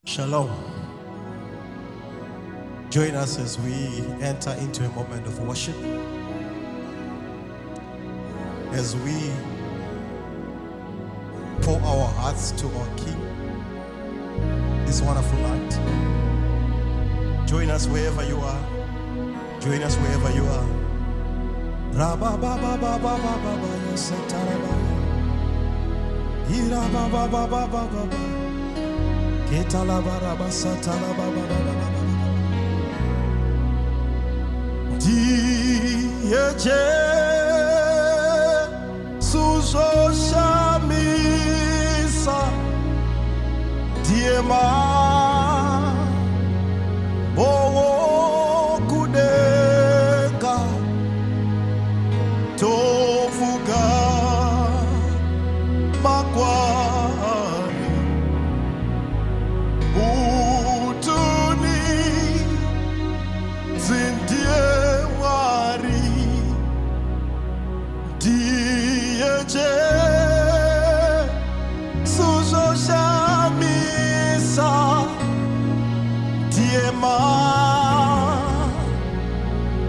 Shalom. Join us as we enter into a moment of worship, as we pour our hearts to our King this wonderful night. Join us wherever you are. Join us wherever you are. Rabba baba baba baba yasataraba. Ira baba baba baba. Ketala baraba satala baba baba. Diye suzo shamisa diema bowo kudeka tofuga makwani utuni zindie wari diye suzo shamisa diema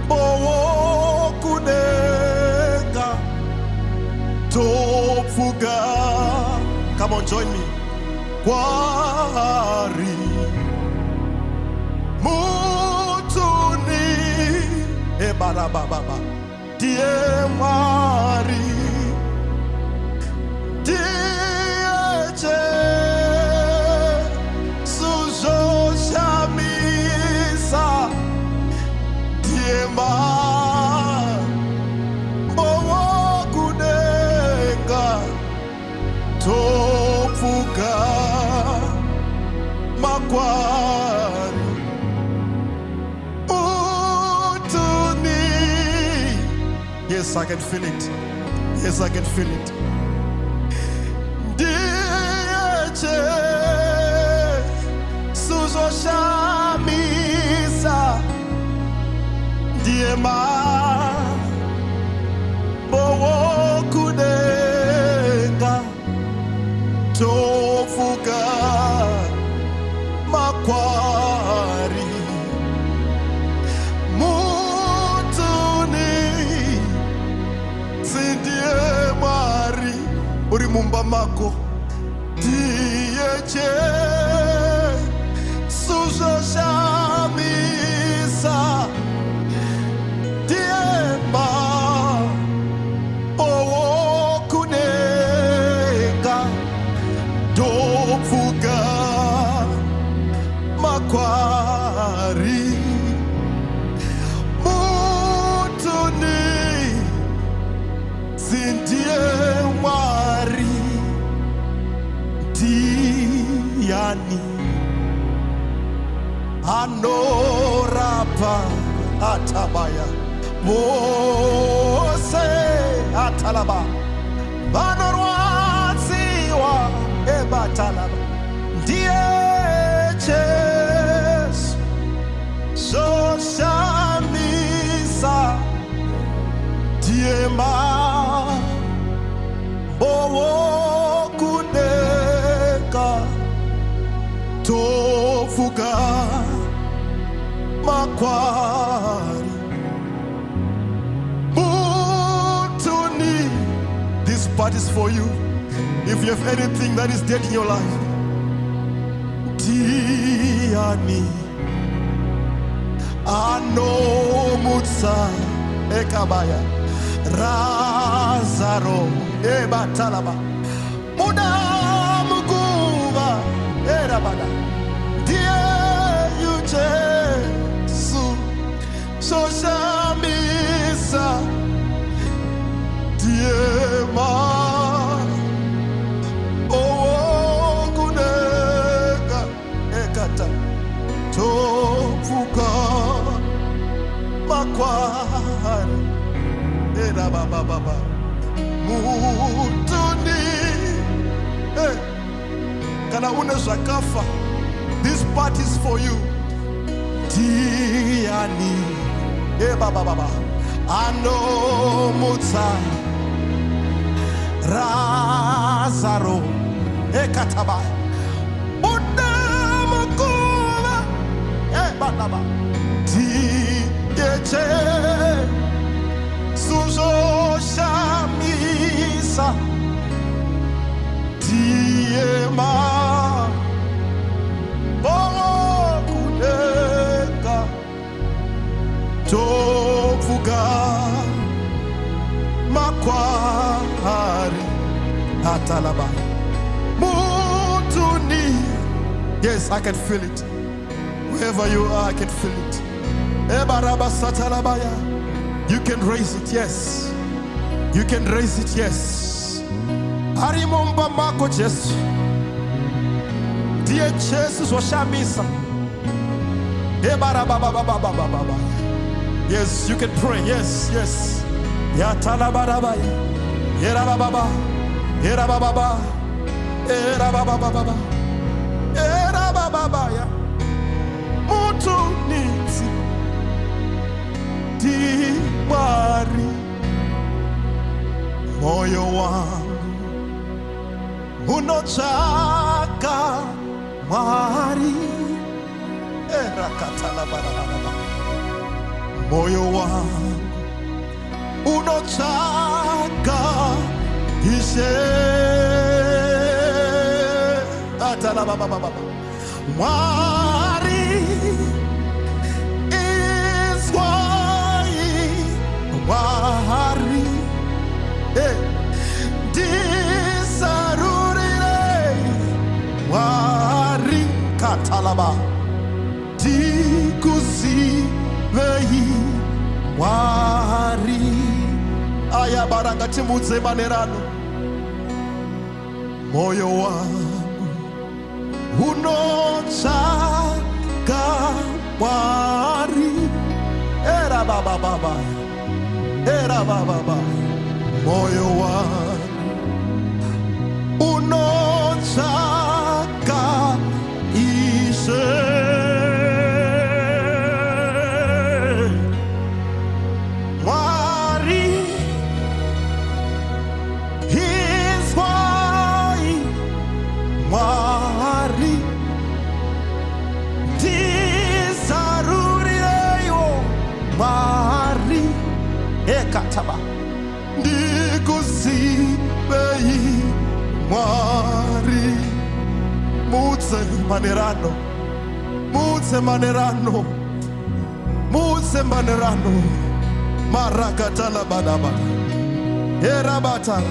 bowo kudeka tofuga. Come on, join me. Kwari mutuni ebarababa diemari dieche suzo shamisa diema bowo kudeka tofuga makwari utuni. Yes, I can feel it. Yes, I can feel it. Diye suzo shamisa diema bowo kudeka tofuga makwari mutuni zindie mari uri mumba mako diye suzo shamisa diema bowo kudeka tofuga makwari mutuni zindie mwari diani anorapa atabaya mose atalaba banorwaziwa ebatalaba diye shamisa diema bowo kudeka tofuga makwari mutuni. This part is for you. If you have anything that is dead in your life, diani anomutsa ekabaya razaro ebatalaba muda muguba erabada die yuche su soshamisa diema okuneka ekata tofuga makwari erababa mutuni. Kana une zakafa, this part is for you. Diani baba ano mutsa razaro ekataba udam Tietche suzoshamisa Tiema Bokudeka Tofuga Makwari Atalaba Mutuni. Yes, I can feel it. Wherever you are, I can feel it. Ebaraba Satalabaya. You can raise it, yes. You can raise it, yes. Arimomba mako Jesu. Dear Jesus washamisa. Ebarabababababababa. Yes, you can pray. Yes, yes. Yatalabarabaya. Yerababa. Yerababa. Yerababa. Yerababa. Mutuniti. Diwari. Moyo wangu unochaka mari. Erakatalabarababa. Moyo wangu unochaka ishe. Atalabababa. Mari is why Mari disarurire Mari katalaba dikusi vehi Mari aya baranga timudze manerano moyo wangu unochaka Mari era baba moyo wangu unochaka ishe Mari is why Mari disarurireyo Mari ekataba ndikuzibeyi Mari mutse manerano marakatala badaba erabata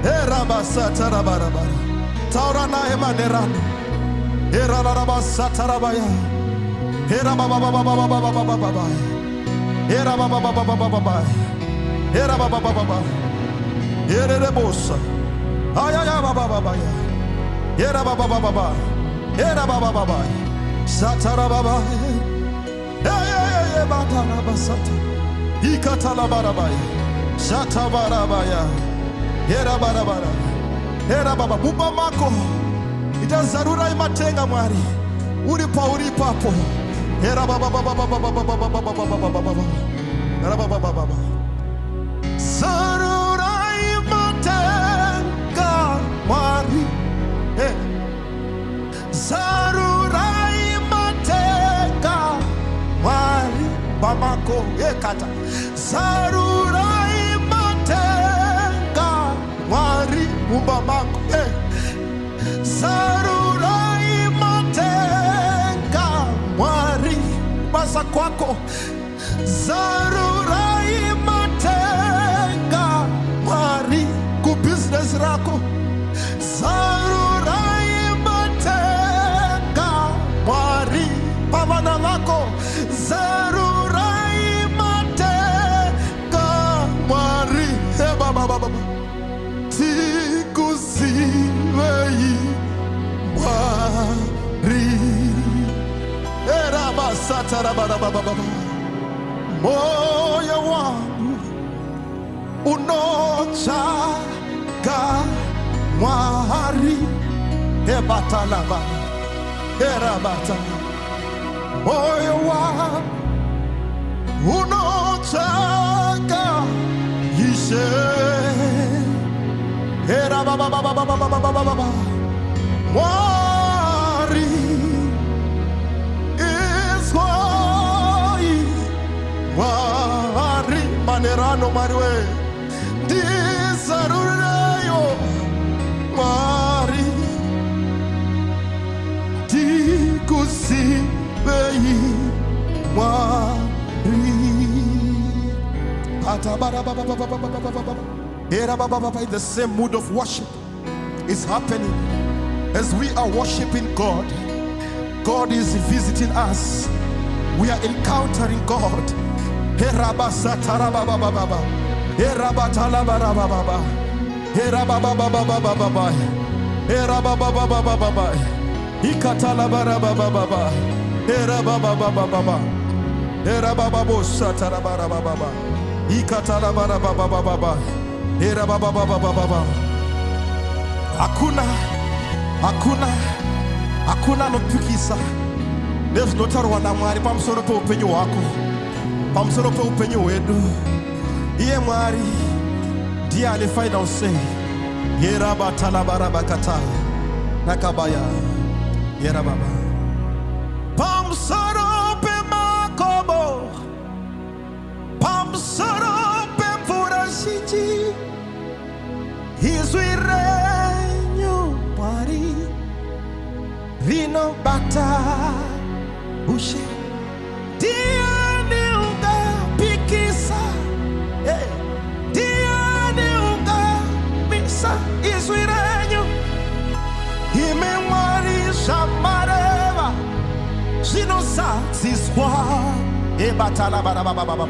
erabasata rabaraba taurana emanerano erarabasata rabaya erabababababababababa erabababababababa erabababababa ererebosa ayayababababa erababababa erababababa satarababa batarabasata ikatalabarabaya satabarabaya erabarabara erababa bumba mako itazarura imatenga mwari uripapo erabababababababababababa zarura imatenga mwari zarura imatenga mwari bamako ekata zarura imatenga mwari bamako zarura imatenga mwari basa kwako zarura imatenga mwari ku business rako zarura imatenga mwari pavana lako zarura imatenga mwari baba tikuziveyi mwari erabasatarabarababa moyo wangu unochaka mwari ebatalaba erabata moyo wangu unochaka ishe erababababababababa mwari is Mwari we ndisarurayo Mwari ndikusibei Mwari in the same mood of worship is happening as we are worshiping God. God is visiting us. We are encountering God. Hakuna anopikisa. There's no tarwana Mwari pamusoro pe upenyu wako, pamusoro pe upenyu wedu. Iye Mwari ndiye alifanya use yeraba talabaraba kata nakabaya yerababa pamusoro pe makobo, pamusoro pe furashiji izwirenyu Mwari vino bata ushe diani unga pikisa diani unga misa izwirenyu imemwari shamareva zino satiswa ebatala barababa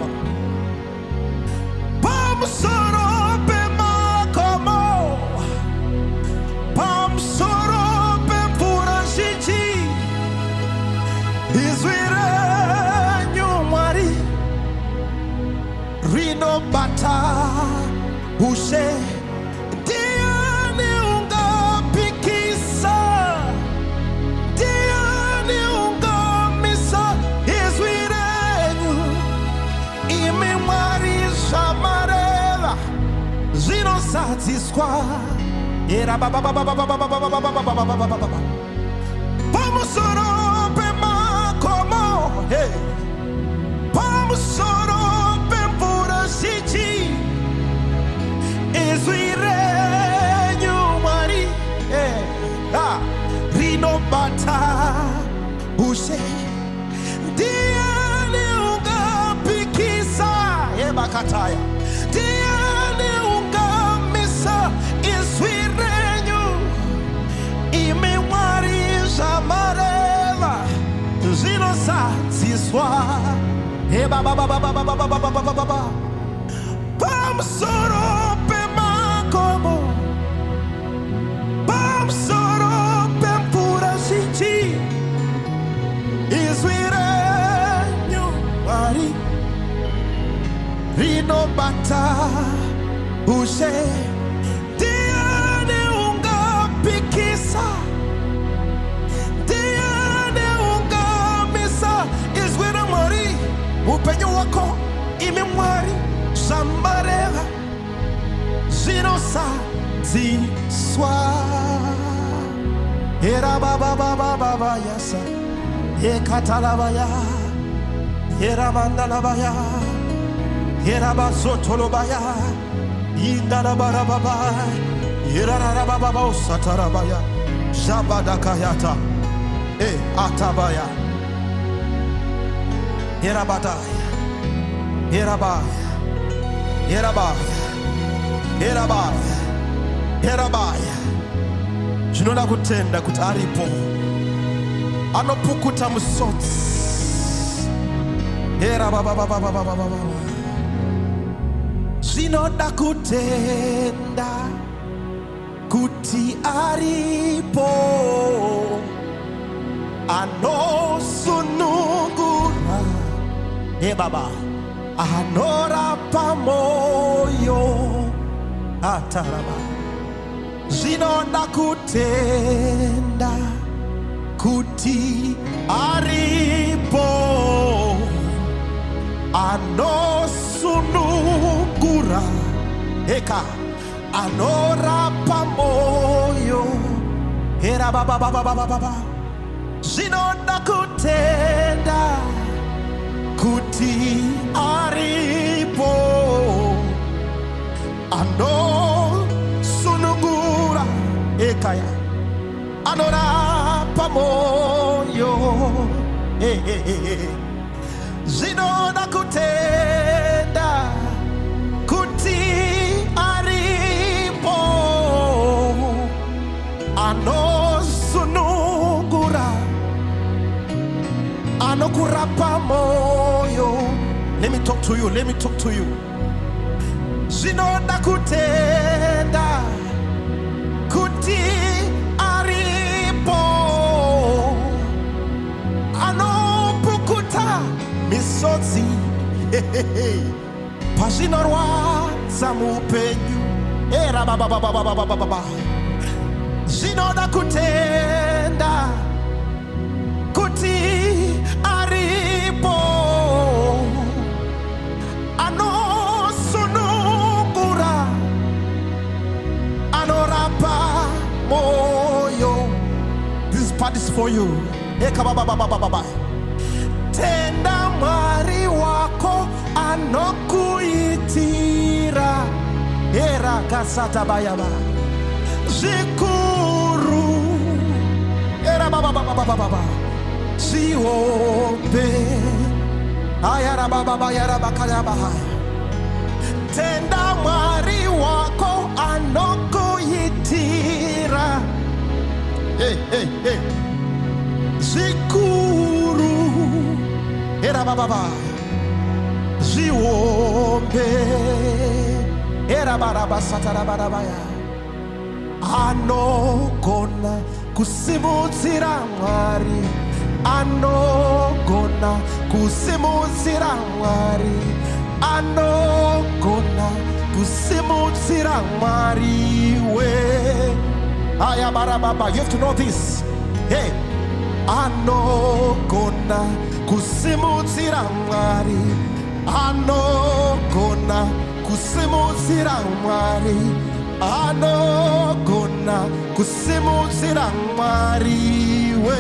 pamusoro pe makomo, pamusoro izwirenyu Mwari rino bata ushe diani unga pikisa diani unga misa izwirenyu imi Mwari shamareva zino satiswa era baba pamusoro hey, pamusoro pempura siji izwirenyu Mwari rino bata ushe diani unga pikisa ebakataya diani unga misa izwirenyu imi Mwari shamareva zino satiswa pamusoro pe makomo, pamusoro pe pura siji izwirenyu Mwari rino bata ushe diani unga pikisa upenyu wako imi Mwari sambareva zino satiswa era baba yasa ekatalabaya era mandalabaya era basotolobaya indalabarababa era rababa satarabaya jabadakayata atabaya Yerabadaya, Yerabaya, Yerabaya, Yerabaya, Yerabaya. Jinoda kutenda kuti aripo anopukuta musotsi. Yerabababababababa. Jinoda kutenda kuti aripo anosunungura baba anora pamoyo ataraba zinonda kutenda kuti aripo anosunungura eka anora pamoyo era baba zinonda kutenda kuti aripo ano sunugura ekaya anorapa moyo zinoda kutenda kuti aripo ano sunugura anokurapa moyo. Let me talk to you, let me talk to you. Zinoda kutenda kuti aripo anopukuta misozi pazinorwa zamupenyu era baba zinoda kutenda kuti aripo anosunugura anorapa moyo. This part is for you. Tenda mwari wako anokuitira era kasata bayaba zikuru era baba ziombe ayara baba yara bakaya bahaya. Tenda mwari wako anokuitira zikuru era baba ziombe era baraba satara barabaya anogona kusimudzira mwari anogona kusimudzira mwari anogona kusimudzira mwari we aya barababa. You have to know this. Hey, anogona kusimudzira mwari anogona kusimudzira mwari anogona kusimudzira mwari we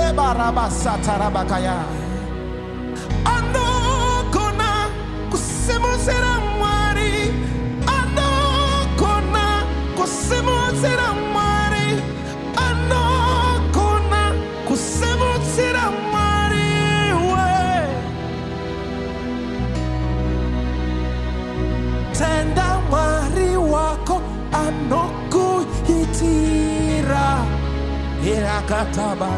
ebaraba satarabakaya anogona kusimudzira mwari anogona kusimudzira mwari anogona kusimudzira mwari we tenda mwari wako anokuitira irakataba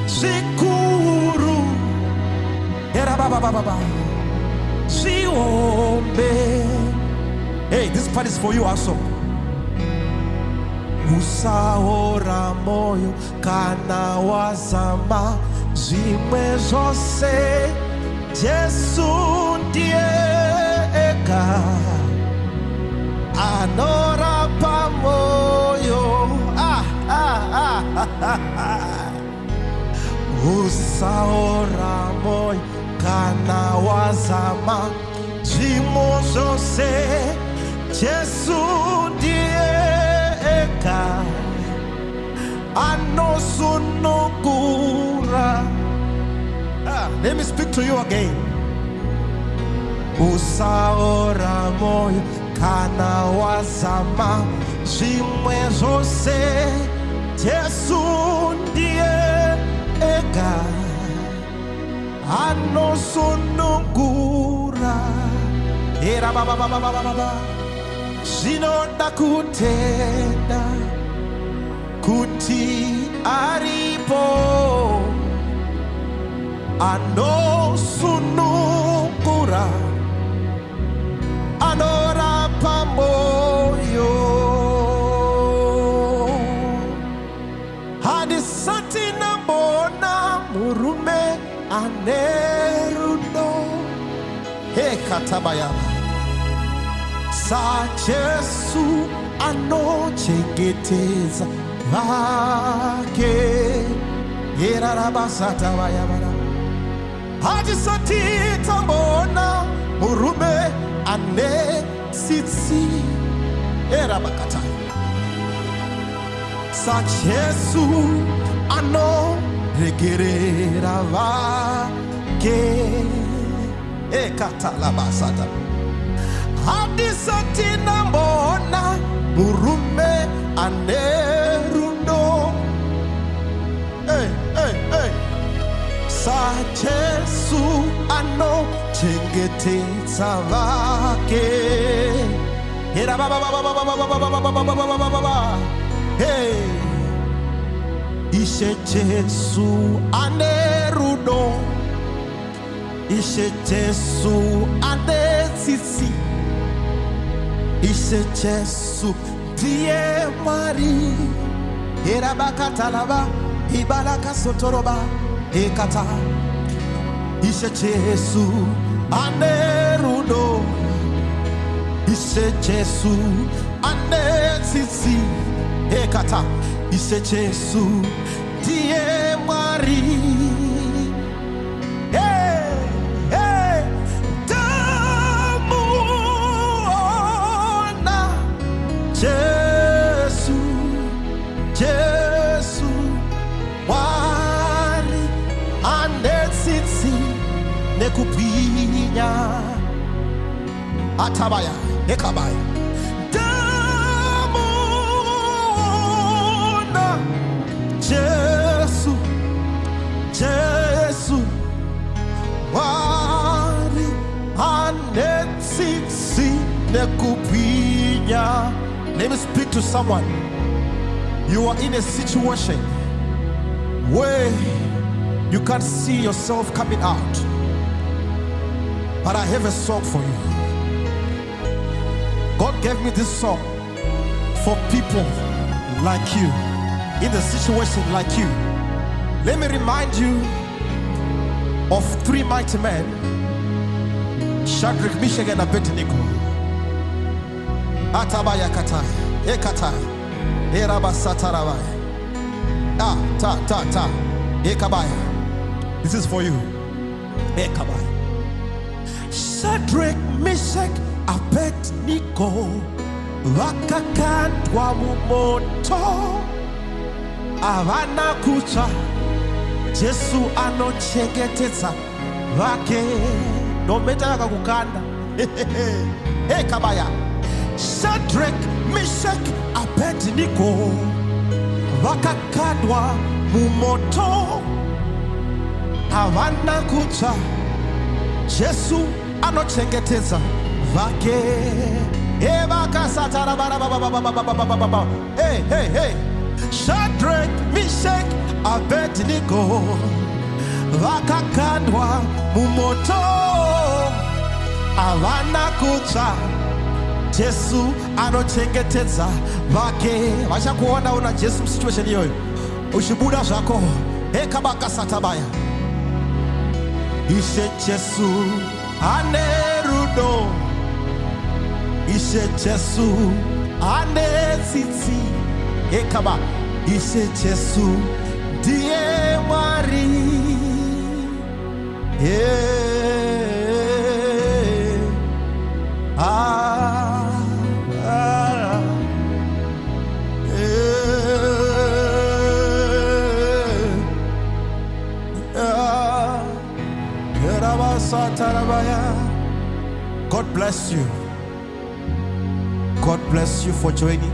zikuru era baba ziombe. Hey, this part is for you also. Usaora moyo kana wazama zimwe zose Yesu ndiye eka anorapa moyo usaora moyo kana wazama zimwe zose Yesu ndiye eka anosunugura. Let me speak to you again. Usaora moyo kana wazama zimwe zose Yesu ndiye eka anosunugura era baba zinoda kutenda kuti aripo anosunugura anorapa moyo hadisati nambona murume aneruno hekatabaya sa Yesu anochengetedza vake yerarabasatabayabara hadisati tambona murume ane sitsi erabakata sa Yesu anoregerera vake ekatalabasata disatina mbona murume anerundo. Hey, hey, hey. Sa Jesu ano chengetedza vake. Hera baba baba baba baba baba baba. Hey. Ishe Jesu anerundo. Ishe Jesu anesisi. Ishe Jesu die mari. Hera bakatalaba ibalaka sotoroba ekata. Ishe Jesu anerundo. Ishe Jesu anesisi ekata. Ishe Jesu die mari. Hey, hey, tamuona Jesu, Jesu wari andetsitsi nekupinya atabaya ekabaya. Tamuona Jesu, Jesu wari andetsitsi nekupinya. Let me speak to someone. You are in a situation where you can't see yourself coming out, but I have a song for you. God gave me this song for people like you, in a situation like you. Let me remind you of three mighty men: Shadrach, Meshach, and Abednego. Atabaya kataya, ekataya, erabasatarabaya, ta, ekabaya. This is for you, ekabaya. Shadrach, Meshach, Abednego vakakandwa mumoto, avana kucha. Jesu anochengetedza vake. Nometa yakakukanda. Ekabaya. Shadrach, Meshach, Abednego vakakandwa mumoto, havana kucha. Jesu anochengetedza vake. Hey, hey, hey. Shadrach, Meshach, Abednego vakakandwa mumoto, havana kucha. Jesu anochengetedza vake. Vachakuona una Jesu situation hiyo, ushibuda zvako ekabaka satabaya. Ishe Jesu anerudo. Ishe Jesu anetsitsi ekaba. Ishe Jesu die mwari. God bless you. God bless you for joining,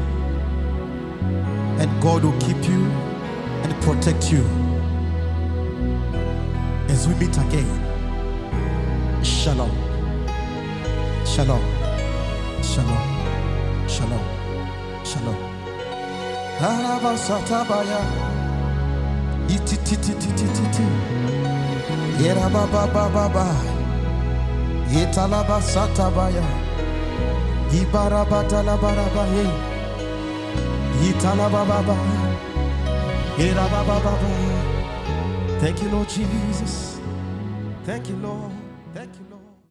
and God will keep you and protect you as we meet again. Shalom. Shalom. Shalom. Shalom. Shalom. Harabasatabaya. Ititititititi. Yerababababa. Italabasatabaya. Ibarabatalabaraba. Italabababa. Yerabababa. Thank you, Lord Jesus. Thank you, Lord.